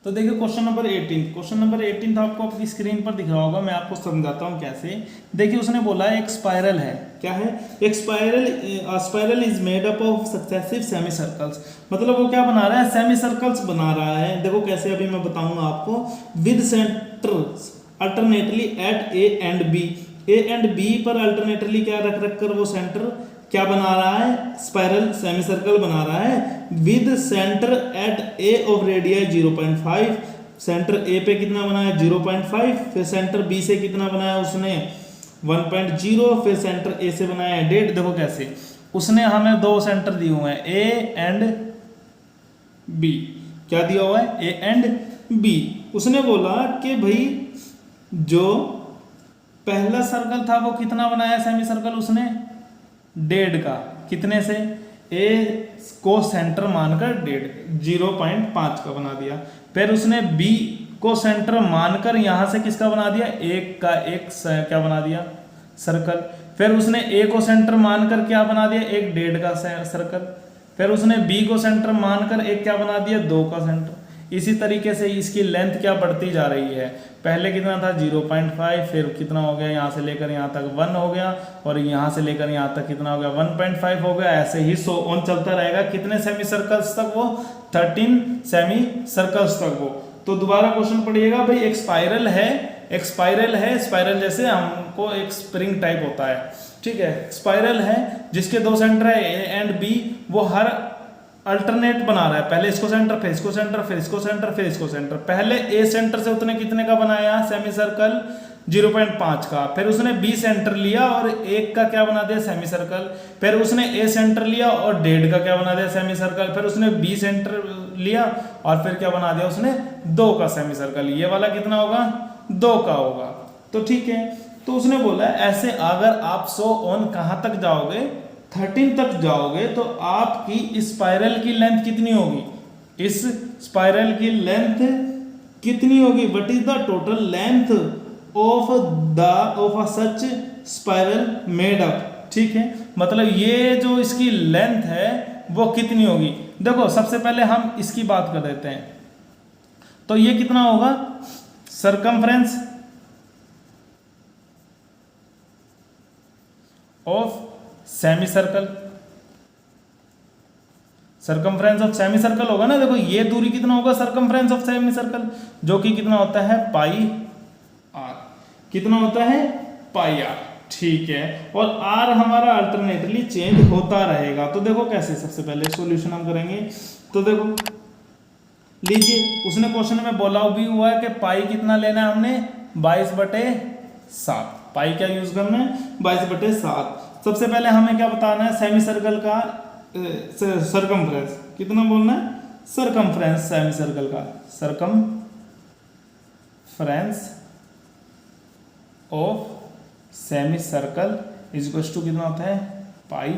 तो देखिए question number 18। Question number 18 आपको अपनी स्क्रीन पर दिख रहा होगा, मैं आपको समझाता हूँ कैसे। देखिए उसने बोला एक स्पाइरल है, क्या है, एक spiral is made up of successive semi circles. मतलब वो क्या बना रहा है, सेमी सर्कल्स बना रहा है। देखो कैसे, अभी मैं बताऊंगा आपको। With centres alternately at A and B, A and B पर अल्टरनेटली क्या रख रख कर वो सेंटर क्या बना रहा है, स्पाइरल सेमी सर्कल बना रहा है। With centre at A of radius 0.5, centre A पे कितना बनाया 0.5, फिर सेंटर बी से कितना बनाया उसने 1.0, फिर सेंटर ए से बनाया 1.5। देखो कैसे उसने हमें दो सेंटर दिए हुए हैं ए एंड बी। क्या दिया हुआ है, ए एंड बी। उसने बोला कि भाई जो पहला सर्कल था वो कितना बनाया सेमी सर्कल उसने 1.5 का, कितने से, ए को सेंटर मानकर 0.5 का बना दिया। फिर उसने बी को सेंटर मानकर यहां से किसका बना दिया, एक का एक क्या बना दिया सर्कल। फिर उसने ए को सेंटर मानकर क्या बना दिया, एक 1.5 का सर्कल। फिर उसने बी को सेंटर मानकर एक क्या बना दिया, 2 का सेंटर। इसी तरीके से इसकी लेंथ क्या बढ़ती जा रही है। पहले कितना था 0.5, फिर कितना हो गया, यहाँ से लेकर यहाँ तक 1 हो गया, और यहाँ से लेकर यहाँ तक कितना हो गया 1.5 हो गया। ऐसे ही सो ऑन चलता रहेगा। कितने सेमी सर्कल्स तक वो, 13 सेमी सर्कल्स तक वो। तो दोबारा क्वेश्चन पढ़िएगा भाई, एक स्पाइरल है, एक स्पाइरल है, स्पाइरल जैसे हमको एक स्प्रिंग टाइप होता है, ठीक है। स्पाइरल है जिसके दो सेंटर है ए एंड बी, वो हर अल्टरनेट बना रहा है, पहले इसको सेंटर, फिर इसको सेंटर, फिर इसको सेंटर, फिर इसको सेंटर। पहले ए सेंटर से उसने कितने का बनाया सेमी सर्कल 0.5 का, फिर उसने बी सेंटर लिया और 1 का क्या बना दिया सेमी सर्कल। फिर उसने ए सेंटर लिया और 1.5 का क्या बना दिया सेमी सर्कल। फिर उसने बी सेंटर लिया और फिर क्या बना दिया उसने 2 का सेमी सर्कल। ये वाला कितना होगा, 2 का होगा। तो ठीक है, तो उसने बोला ऐसे अगर आप सो ऑन कहां तक जाओगे, 13 तक जाओगे, तो आपकी स्पाइरल की लेंथ कितनी होगी, इस स्पाइरल की लेंथ कितनी होगी, what is the total length of a such spiral made up. ठीक है, मतलब ये जो इसकी लेंथ है वो कितनी होगी। देखो सबसे पहले हम इसकी बात कर देते हैं, तो ये कितना होगा, circumference of semi circle, circumference of semi circle होगा ना। देखो ये दूरी कितना होगा सरकमफ्रेंस ऑफ सेमी सर्कल, जो कि कितना होता है पाई आर, कितना होता है पाई आर, ठीक है। और आर हमारा अल्टरनेटली चेंज होता रहेगा। तो देखो कैसे, सबसे पहले सॉल्यूशन हम करेंगे। तो देखो लीजिए, उसने क्वेश्चन में बोला भी हुआ है कि पाई कितना लेना है हमने 22/7। पाई क्या यूज करना है 22/7। सबसे पहले हमें क्या बताना है, सेमी सर्कल का सरकमफ्रेंस कितना बोलना है, सरकमफ्रेंस सेमी सर्कल का, circumference of semicircle is equal to कितना होता है पाई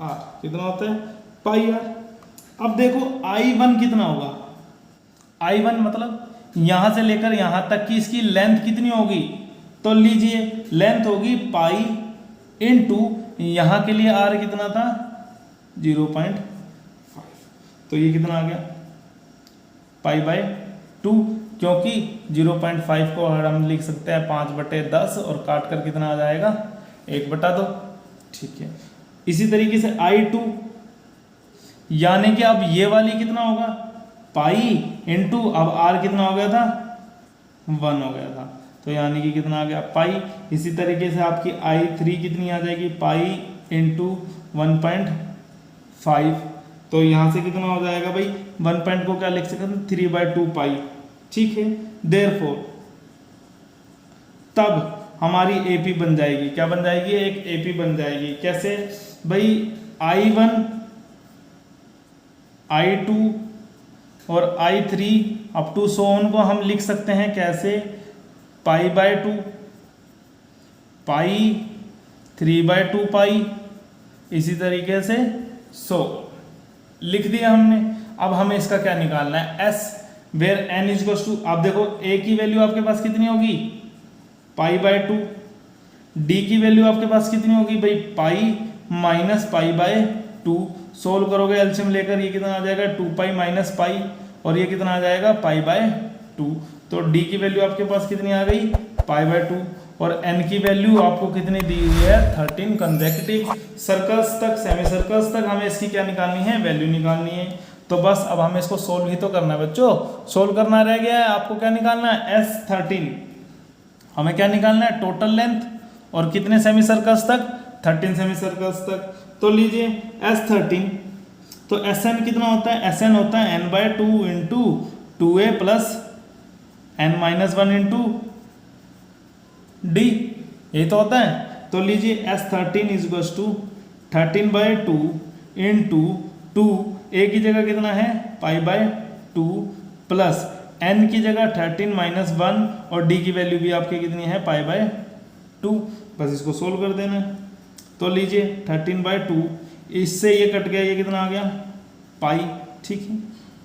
आर, कितना होता है पाई आर। अब देखो I1 कितना होगा, I1 मतलब यहां से लेकर यहां तक की इसकी लेंथ कितनी होगी। तो लीजिए लेंथ होगी पाई इनटू यहां के लिए आर कितना था 0.5, तो ये कितना आ गया पाई/2, क्योंकि 0.5 को अगर हम लिख सकते हैं 5/10 और काट कर कितना आ जाएगा 1/2, ठीक है। इसी तरीके से I2 यानी कि अब ये वाली कितना होगा पाई इनटू, अब आर कितना हो गया था 1 हो गया था, तो यानी कि कितना आ गया पाई। इसी तरीके से आपकी I3 कितनी आ जाएगी पाई इंटू 1.5, तो यहां से कितना हो जाएगा भाई 1 को क्या लिख सकते हैं 3/2 पाई, ठीक है। देयरफॉर तब हमारी AP बन जाएगी, क्या बन जाएगी, एक AP बन जाएगी। कैसे भाई, I1 I2 और I3 up to so on को हम लिख सकते हैं कैसे, पाई/2 पाई 3/2 पाई, इसी तरीके से सो लिख दिया हमने। अब हमें इसका क्या निकालना है, S where N is equal to, आप देखो A की वैल्यू आपके पास कितनी होगी पाई/2, D की वैल्यू आपके पास कितनी होगी भाई पाई माइनस पाई/2। सोल्व करोगे एलसीएम लेकर ये कितना आ जाएगा 2 पाई माइनस पाई, और ये कितना आ जाएगा π/2। तो d की वैल्यू आपके पास कितनी आ गई π/2 और n की वैल्यू आपको कितनी दी हुई है 13 कंसेक्यूटिव सर्कल्स तक, सेमी सर्कल्स तक हमें इसकी क्या निकालनी है, वैल्यू निकालनी है। तो बस अब हमें इसको सोल्व ही तो करना है बच्चों, सोल्व करना रह गया है। आपको क्या निकालना है S13, हमें क्या निकालना है टोटल लेंथ और कितने सेमी सर्कल्स तक 13 सेमी सर्कल्स तक। तो लीजिए S13, तो Sn कितना होता है, Sn होता है n/2 into 2a plus n-1 into d, यही तो होता है। तो लीजिए S13 is equals to 13/2 into 2, a की जगह कितना है π/2 प्लस n की जगह 13 - 1 और d की वैल्यू भी आपकी कितनी है π/2। बस इसको सोल्व कर देना है। तो लीजिए 13/2, इससे ये कट गया, ये कितना आ गया पाई, ठीक है,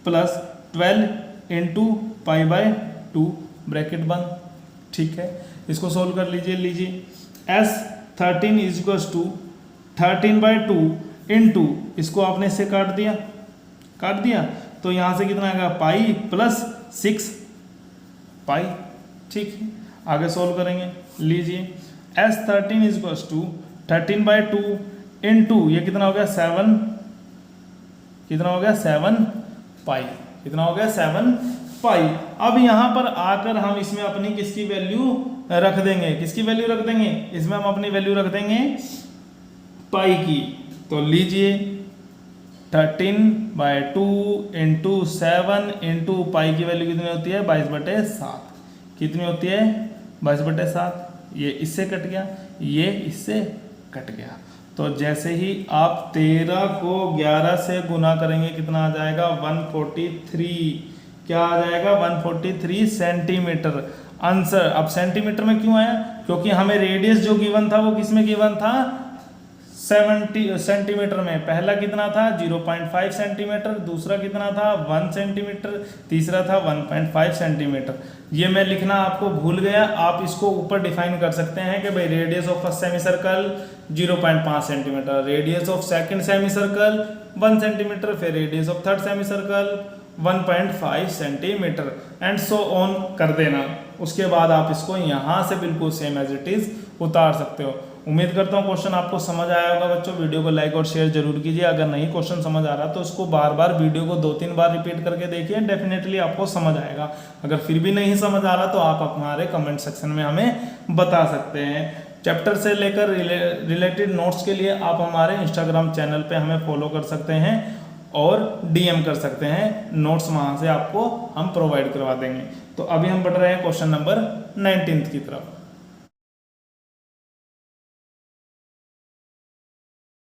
प्लस 12 इंटू π/2 ब्रैकेट बंद, ठीक है। इसको सोल्व कर लीजिए S13 is equals to 13/2 into, इसको आपने इससे काट दिया तो यहाँ से कितना आएगा पाई प्लस 6 पाई, ठीक है। आगे सोल्व करेंगे, लीजिए S13 is equals to 13/2 into ये कितना हो गया 7, कितना हो गया 7 पाई, कितना हो गया 7 पाई। अब यहाँ पर आकर हम इसमें अपनी किसकी वैल्यू रख देंगे, किसकी वैल्यू रख देंगे, इसमें हम अपनी वैल्यू रख देंगे पाई की। तो लीजिए 13/2 इंटू 7 इंटू पाई की वैल्यू कितनी होती है 22/7, कितनी होती है 22/7। ये इससे कट गया, ये इससे कट गया। तो जैसे ही आप 13 को 11 से गुना करेंगे कितना आ जाएगा 143, क्या आ जाएगा 143 सेंटीमीटर आंसर। अब सेंटीमीटर में क्यों आया, क्योंकि हमें रेडियस जो गिवन था वो किस में गिवन था 70 सेंटीमीटर में। पहला कितना था 0.5 सेंटीमीटर, दूसरा कितना था 1 सेंटीमीटर, तीसरा था 1.5 सेंटीमीटर। ये मैं लिखना आपको भूल गया, आप इसको ऊपर डिफाइन कर सकते हैं कि भाई radius of first semicircle 0.5 centimetre, radius of second semicircle 1 centimetre, फिर radius of third semicircle 1.5 centimetre and so on कर देना। उसके बाद आप इसको यहाँ से बिल्कुल सेम एज इट इज उतार सकते हो। उम्मीद करता हूँ क्वेश्चन आपको समझ आया होगा बच्चों। वीडियो को लाइक और शेयर जरूर कीजिए। अगर नहीं क्वेश्चन समझ आ रहा तो उसको बार बार वीडियो को 2-3 बार रिपीट करके देखिए, डेफिनेटली आपको समझ आएगा। अगर फिर भी नहीं समझ आ रहा तो आप हमारे कमेंट सेक्शन में हमें बता सकते हैं। चैप्टर से लेकर रिलेटेड नोट्स के लिए आप हमारे इंस्टाग्राम चैनल पे हमें फॉलो कर सकते हैं और DM कर सकते हैं, नोट्स वहाँ से आपको हम प्रोवाइड करवा देंगे। तो अभी हम बढ़ रहे हैं क्वेश्चन नंबर 19 की तरफ।